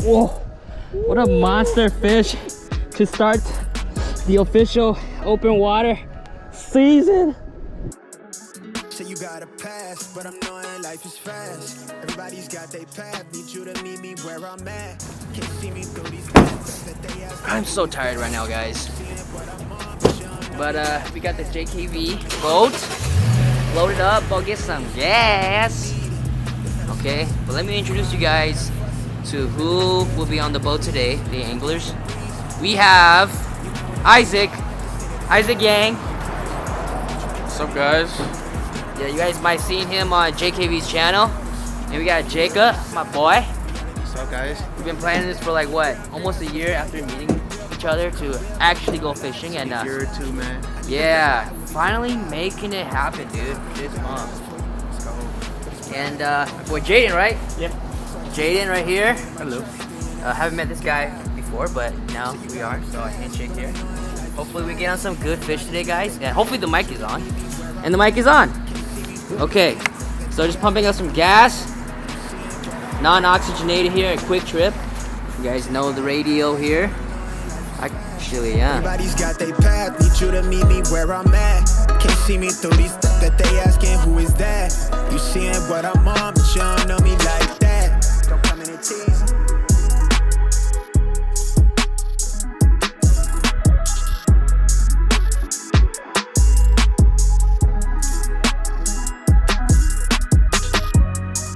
Whoa, what a monster fish to start the official open water season. So you got a pass, but I'm knowing life is fast. Everybody's got their path, need you to meet me where I'm at. Can't see me through these gaps that they ask. I'm so tired right now, guys. But we got the JKV boat loaded up. Go get some gas. Okay, but let me introduce you guys to who will be on the boat today, the anglers. We have Isaac Yang. What's up, guys? Yeah, you guys might seen him on JKV's channel. And we got Jacob, my boy. What's up, guys? We've been planning this for like what, almost a year after meeting each other to actually go fishing. And A year or two, man. yeah, finally making it happen, dude, this month. Let's go. And boy Jaden, right? Yep. Jaden right here. Hello. Haven't met this guy before, but now we are, so a handshake here. Hopefully we get on some good fish today, guys. And hopefully the mic is on. And the mic is on. Okay, so just pumping up some gas. Non-oxygenated here, a quick trip. You guys know the radio here. Actually, yeah. Everybody's got their path, need you to meet me where I'm at. Can't see me through these that they asking who is that. You seeing what I'm on, but you don't know me like that. Don't come in and tease.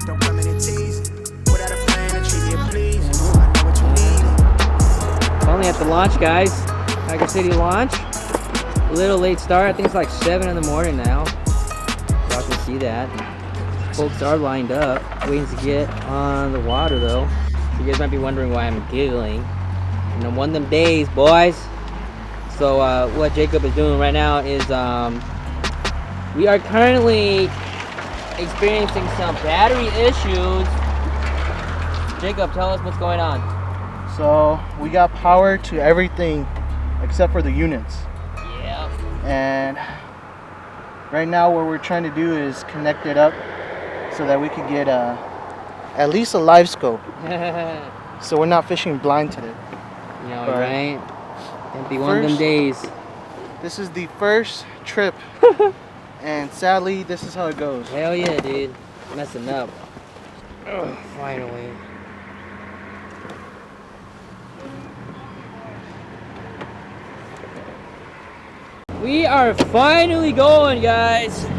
Don't come in and tease. Without a plan, and treat me please. I know what you need. Only at the launch, guys. Tiger City launch. A little late start. I think it's like 7 in the morning now. Y'all can see that. Folks are lined up, waiting to get on the water though. You guys might be wondering why I'm giggling. And on one of them days, boys. So what Jacob is doing right now is we are currently experiencing some battery issues. Jacob, tell us what's going on. So we got power to everything except for the units. Yeah. And right now what we're trying to do is connect it up so that we could get at least a live scope. So we're not fishing blind today. You know, But right? Can't be one of them first- days. This is the first trip and sadly this is how it goes. Hell yeah, dude. Messing up. Ugh, finally. We are finally going, guys. And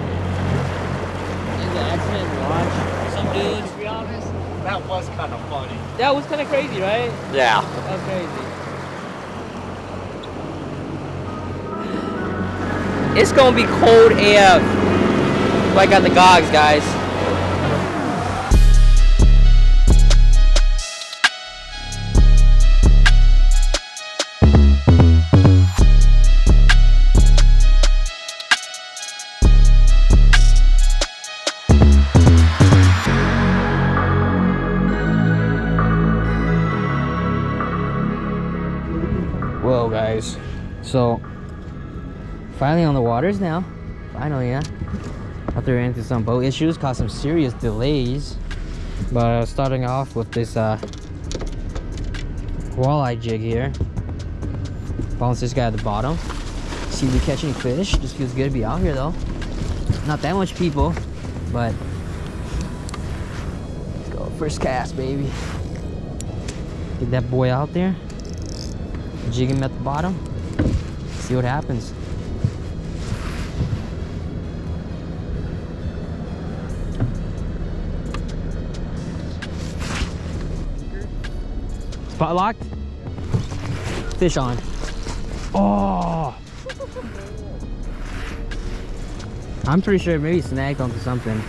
the accident launch. Some dudes. To be honest, that was kind of funny. That was kind of crazy, right? Yeah. That was crazy. It's gonna be cold AF. So I got the gogs, guys. Whoa, guys. So, finally on the waters now. Finally, yeah. After we ran into some boat issues, caused some serious delays. But starting off with this walleye jig here. Bounce this guy at the bottom. See if we catch any fish. Just feels good to be out here though. Not that much people, but let's go. First cast, baby. Get that boy out there. Jig him at the bottom. See what happens. Spot locked. Fish on. Oh! I'm pretty sure maybe snagged onto something.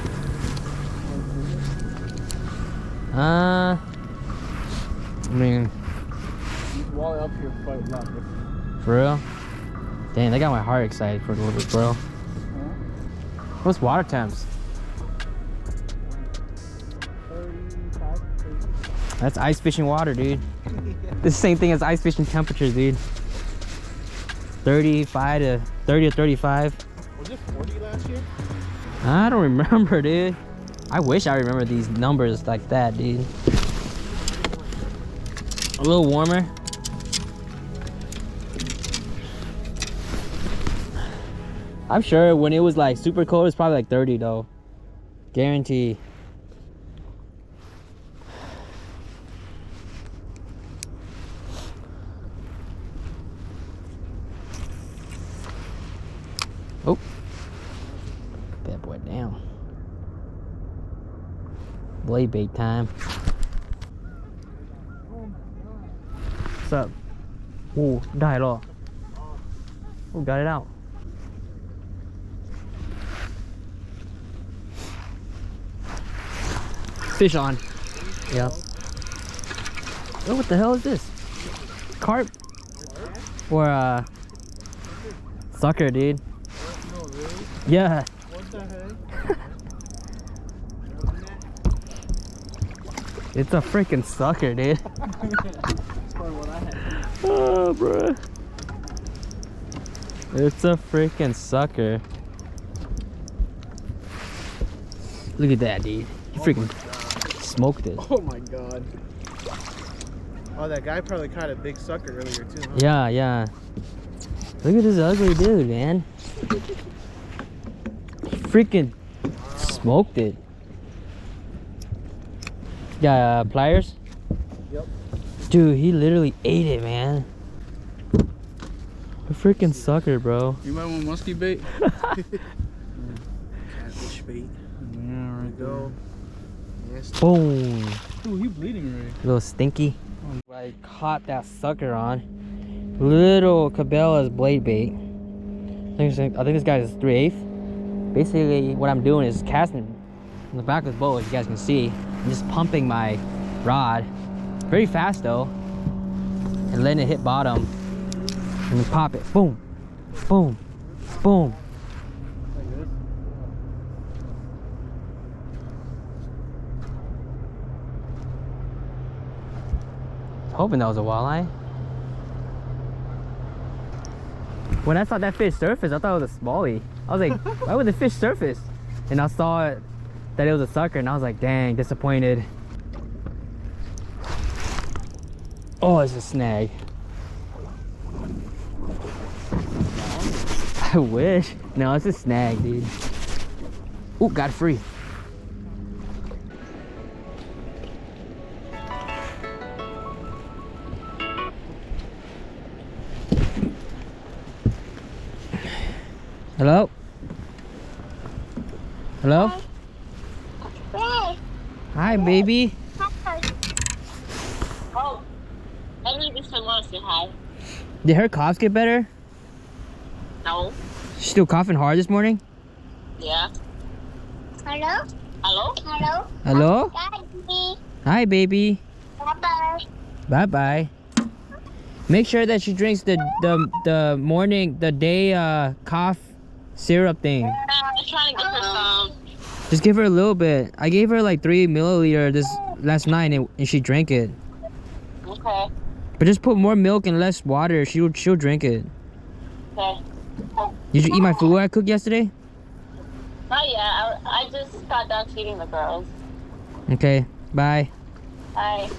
I mean, Walleye up here quite a lot. for real? Dang, that got my heart excited for a little bit, bro. What's water temps? 35. That's ice fishing water, dude. This is the same thing as ice fishing temperatures, dude. 35 to 30 to 35. Was it 40 last year? I don't remember, dude. I wish I remember these numbers like that, dude. A little warmer. I'm sure when it was like super cold, it's probably like 30 though. Guarantee. Oh. Put that boy down. Blade bait time. What's up? Oh, died off. Oh, got it out. Fish on. Yep. Oh, what the hell is this? Carp? Or sucker, dude. No, really? Yeah. What the heck? It's a freaking sucker, dude. That's probably what I had. Oh, bro. It's a freaking sucker. Look at that, dude. He freaking smoked it. Oh my god. Oh, that guy probably caught a big sucker earlier too, huh? Yeah, yeah. Look at this ugly dude, man. He freaking smoked it. Yeah, pliers? Yep. Dude, he literally ate it, man. A freaking sucker, bro. You might want musky bait. Catfish bait. Yeah, right Go. Yes. Boom. Ooh, he bleeding already. A little stinky. I caught that sucker on. Little Cabela's blade bait. I think this guy's 3/8. Basically, what I'm doing is casting in the back of the boat, as you guys can see. I'm just pumping my rod. Very fast though. And letting it hit bottom. And then pop it. Boom. Boom. Boom. Hoping that was a walleye. When I saw that fish surface, I thought it was a smallie. I was like, why would the fish surface? And I saw it, that it was a sucker, and I was like, dang, disappointed. Oh, it's a snag. I wish. No, it's a snag, dude. Ooh, got it free. Hello? Hello? Hey. Hi, baby. Hi. Oh, I need this someone to say hi. Did her coughs get better? No. She's still coughing hard this morning? Yeah. Hello? Hello? Hello? Hello? Daddy. Hi, baby. Bye-bye. Bye-bye. Make sure that she drinks the day cough syrup thing. I'm trying to get her some. Just give her a little bit. I gave her like 3 milliliter this last night and she drank it. Okay. But just put more milk and less water. She'll drink it. Okay. Did you eat my food I cooked yesterday? Not yet. I just got done feeding the girls. Okay. Bye. Bye.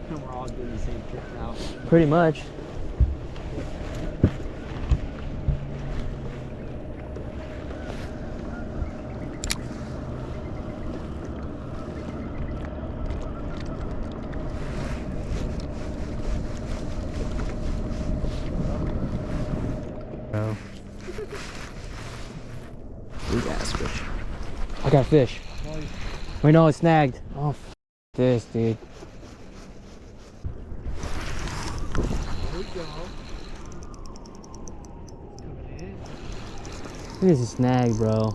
We're all doing the same trick now. Pretty much. Bro. Big ass fish. I got fish. Wait, no, it's snagged. Oh. this, dude. Look at this snag, bro.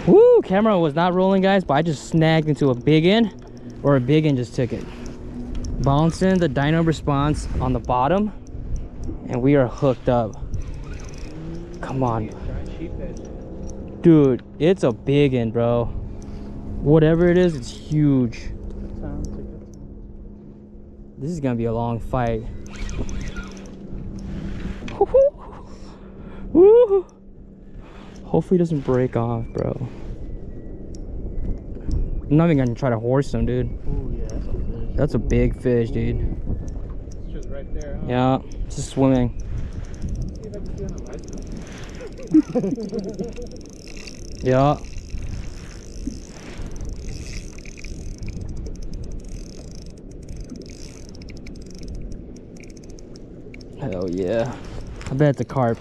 Woo! Camera was not rolling, guys, but I just snagged into a big end, or a big end just took it. Bouncing the dyno response on the bottom, and we are hooked up. Come on, dude, it's a big end, bro. Whatever it is, it's huge. This is gonna be a long fight. Woo! Hopefully it doesn't break off, bro. I'm not even gonna try to horse him, dude. Ooh, yeah, that's a fish. That's a big fish, dude. It's just right there, huh? Yeah, it's just swimming. See if I can see on the lights. Yeah. Hell yeah. I bet it's a carp.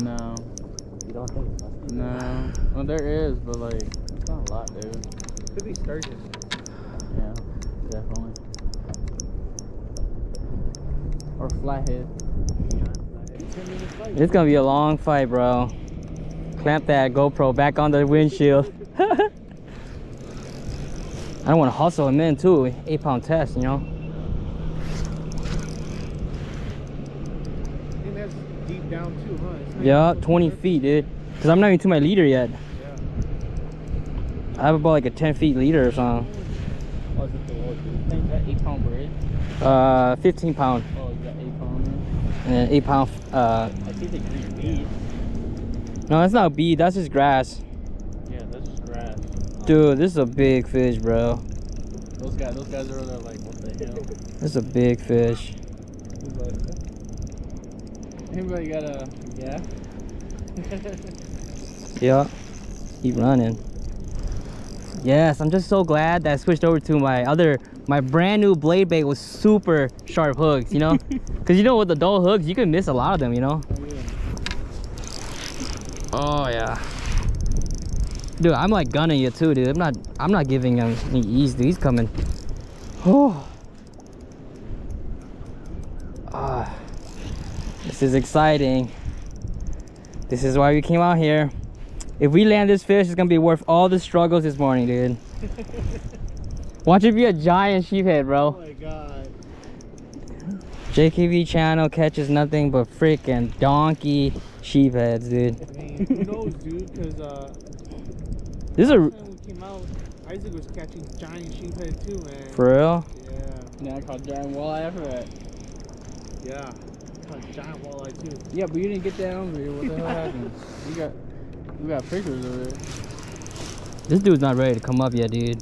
No. You don't think it must be? No. Well, there is, but like, it's not a lot, dude. Could be sturgeon. Yeah, definitely. Or flathead. It's gonna be a long fight, bro. Clamp that GoPro back on the windshield. I don't want to hustle him in too. 8-pound test, you know. I think that's deep down too, huh? Yeah, 20 feet, dude. Cause I'm not even to my leader yet. Yeah. I have about like a 10 feet leader or something. What's it the Lord? I think that 8-pound braid. 15 pound. Oh, you got 8 pound And then 8 pound. I think they green bead. No, that's not bead. That's just grass. Yeah, that's just grass. Dude, this is a big fish, bro. Those guys are there like, what the hell? This is a big fish. Anybody got a yeah? Yeah. Keep running. Yes, I'm just so glad that I switched over to my brand new blade bait with super sharp hooks, you know? Cause you know with the dull hooks, you can miss a lot of them, you know? Oh yeah. Dude, I'm like gunning you too, dude. I'm not giving him any ease, dude. He's coming. Oh. This is exciting. This is why we came out here. If we land this fish, it's gonna be worth all the struggles this morning, dude. Watch it be a giant sheephead, bro. Oh my god. JKV channel catches nothing but freaking donkey sheepheads, dude. I mean, who knows, dude? Because This is a when we came out, Isaac was catching giant sheephead too, man. for real. Yeah. Yeah, I caught giant walleye after that. Yeah. Caught giant walleye too. Yeah, but you didn't get that hungry. What the hell happened? We got pictures of it. This dude's not ready to come up yet, dude.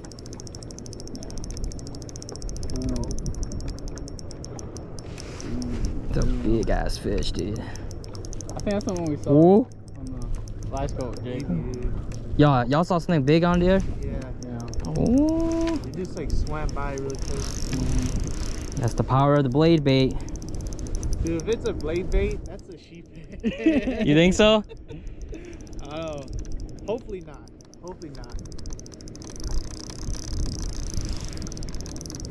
It's a big ass fish, dude. I think that's the one we saw Ooh. on the live scope, Jake. Y'all saw something big on there? Yeah. Yeah. Ooh. It just like swam by really close. That's the power of the blade bait. Dude, if it's a blade bait, that's a sheephead. You think so? Oh, hopefully not. Hopefully not.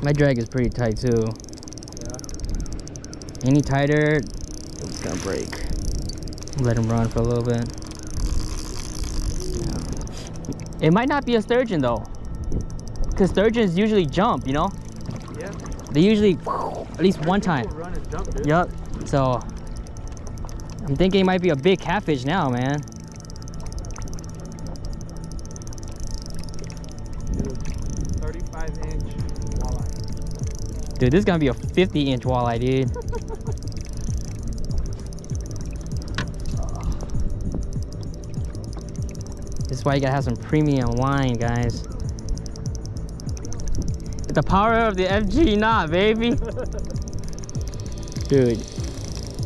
My drag is pretty tight too. Yeah. Any tighter, it's gonna break. Let him run for a little bit. Yeah. It might not be a sturgeon though, because sturgeons usually jump, you know? Yeah. They usually, at least one time. Run and jump, dude. Yup. So, I'm thinking it might be a big catfish now, man. 35-inch walleye. Dude, this is gonna be a 50-inch walleye, dude. This is why you gotta have some premium wine, guys. It's the power of the FG knot, baby. Dude.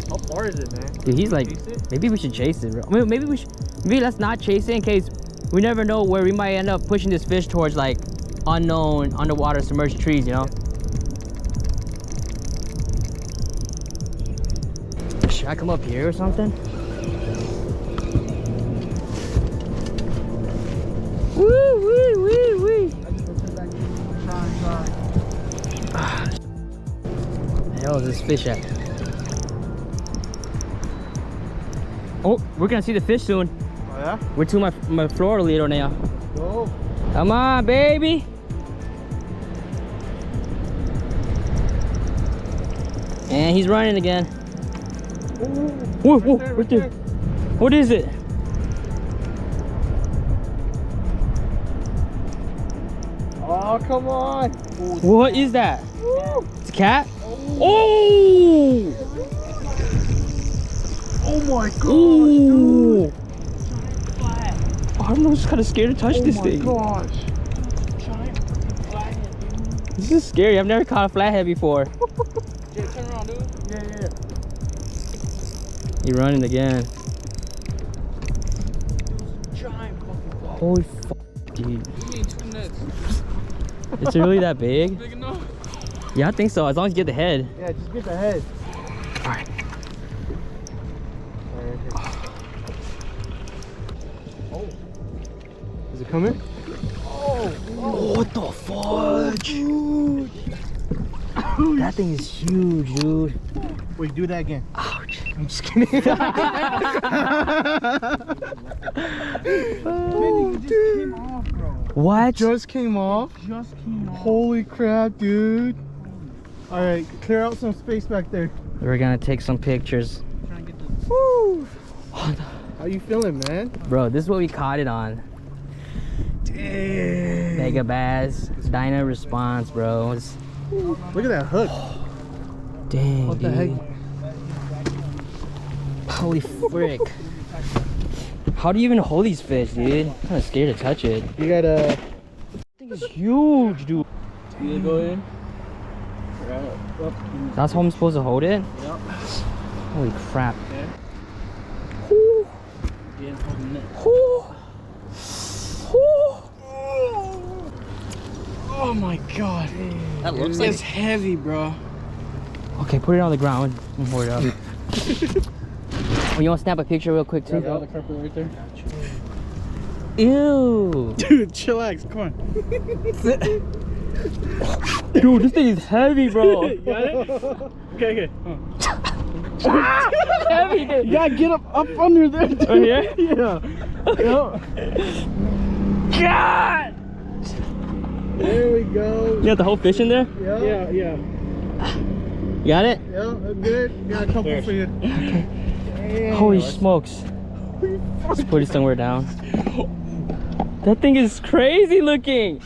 How far is it, man? Dude, he's like, Chase it? maybe we should chase it, bro. I mean, maybe let's not chase it in case we never know where we might end up pushing this fish towards like unknown underwater submerged trees, you know? Should I come up here or something? Woo, woo, woo, woo. The hell is this fish at? Oh, we're gonna see the fish soon. Oh yeah? We're to my Florida leader now. Go. Come on, baby. And he's running again. Whoa, whoa, right there. What is it? Oh, come on. What is that? It's a cat? Oh! Oh my god. Ooh! I'm just kind of scared to touch this thing. Oh my gosh. This is scary. I've never caught a flathead before. Jay, turn around, dude. Yeah. He's running again. Giant fucking fly. Holy fuck, dude. You need 2 nets. Is it really that big? Big enough? Yeah, I think so. As long as you get the head. Yeah, just get the head. Alright. Oh. Is it coming? Oh, what the fudge? That thing is huge, dude. Wait, do that again. Ouch. I'm just kidding. Man, you just came off, bro. What? Just came off. Just came off. Holy crap, dude. All right, clear out some space back there. We're gonna take some pictures. Trying to get the... Woo. How you feeling, man? Bro, this is what we caught it on. Dang. Mega Bass. Dyna response, bro. It's, Look at that hook. dang, What the dude. heck? Holy frick. How do you even hold these fish, dude? I'm kind of scared to touch it. You gotta. This thing is huge, dude. You go in? That's how I'm supposed to hold it? Yep. Holy crap. Okay. Whew. Yeah, holding it. Whew. Whew. Oh my god. That looks It's heavy, bro. Okay, put it on the ground and hold it up. Oh, you want to snap a picture real quick too? Grab the carpet right there. Ew. Dude, chillax. Come on. Dude, this thing is heavy, bro. You got it? Okay. Heavy, dude. You gotta get up under there, dude. Oh, yeah? Yeah. God! There we go. You got the whole fish in there? Yeah. Yeah. You got it? Yeah, I'm good. Got a couple There. for you. Dang. Holy smokes. Let's put it somewhere down. That thing is crazy looking.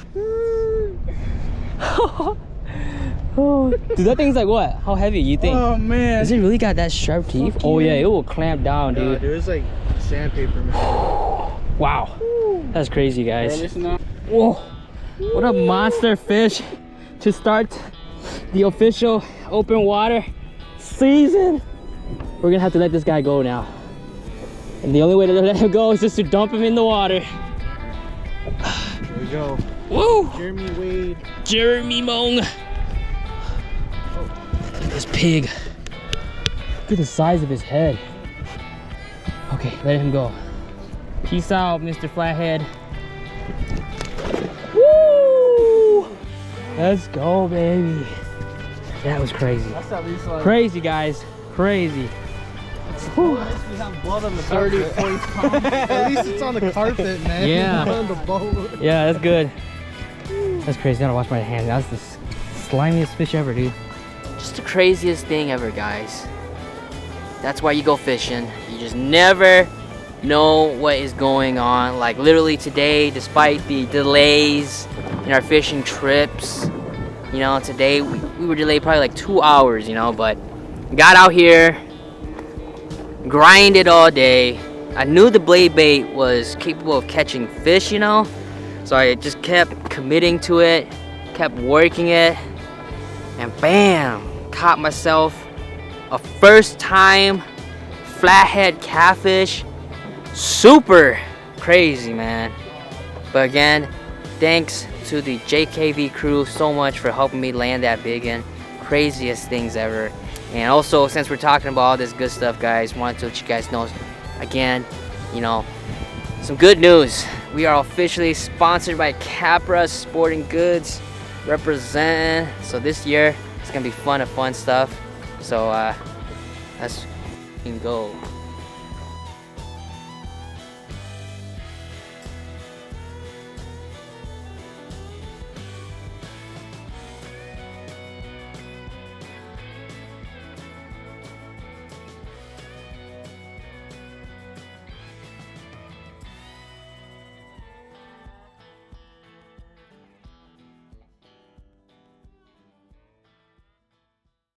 Oh, dude, that thing's like what? How heavy you think? Oh man. Does it really got that sharp teeth? Oh yeah, it will clamp down, Yeah, dude. dude, it's like sandpaper, man. Wow. That's crazy, Bro, guys. listen up. Whoa. What a monster fish to start the official open water season. We're gonna have to let this guy go now. And the only way to let him go is just to dump him in the water. There we go. Woo! Jeremy Wade. Jeremy Mong. This pig. Look at the size of his head. Okay, let him go. Peace out, Mr. Flathead. Woo! Let's go, baby. That was crazy. That's at least like Crazy, guys. Crazy. Whew. we have blood on the 30, carpet. 40 pounds. At least it's on the carpet, man. Yeah. Not on the boat. Yeah, that's good. That's crazy. I gotta wash my hands. That's the slimiest fish ever, dude. Just the craziest thing ever, guys. That's why you go fishing. You just never know what is going on. Like literally today, despite the delays in our fishing trips, you know, today we were delayed probably like 2 hours, you know, but got out here, grinded all day. I knew the blade bait was capable of catching fish, you know, so I just kept committing to it, kept working it, and bam, caught myself a first time flathead catfish. Super crazy, man. But again, thanks to the JKV crew so much for helping me land that big one. Craziest things ever. And also, since we're talking about all this good stuff, guys, wanted to let you guys know again, you know, some good news. We are officially sponsored by Capra Sporting Goods. Represent. So this year it's gonna be fun stuff. So let's go.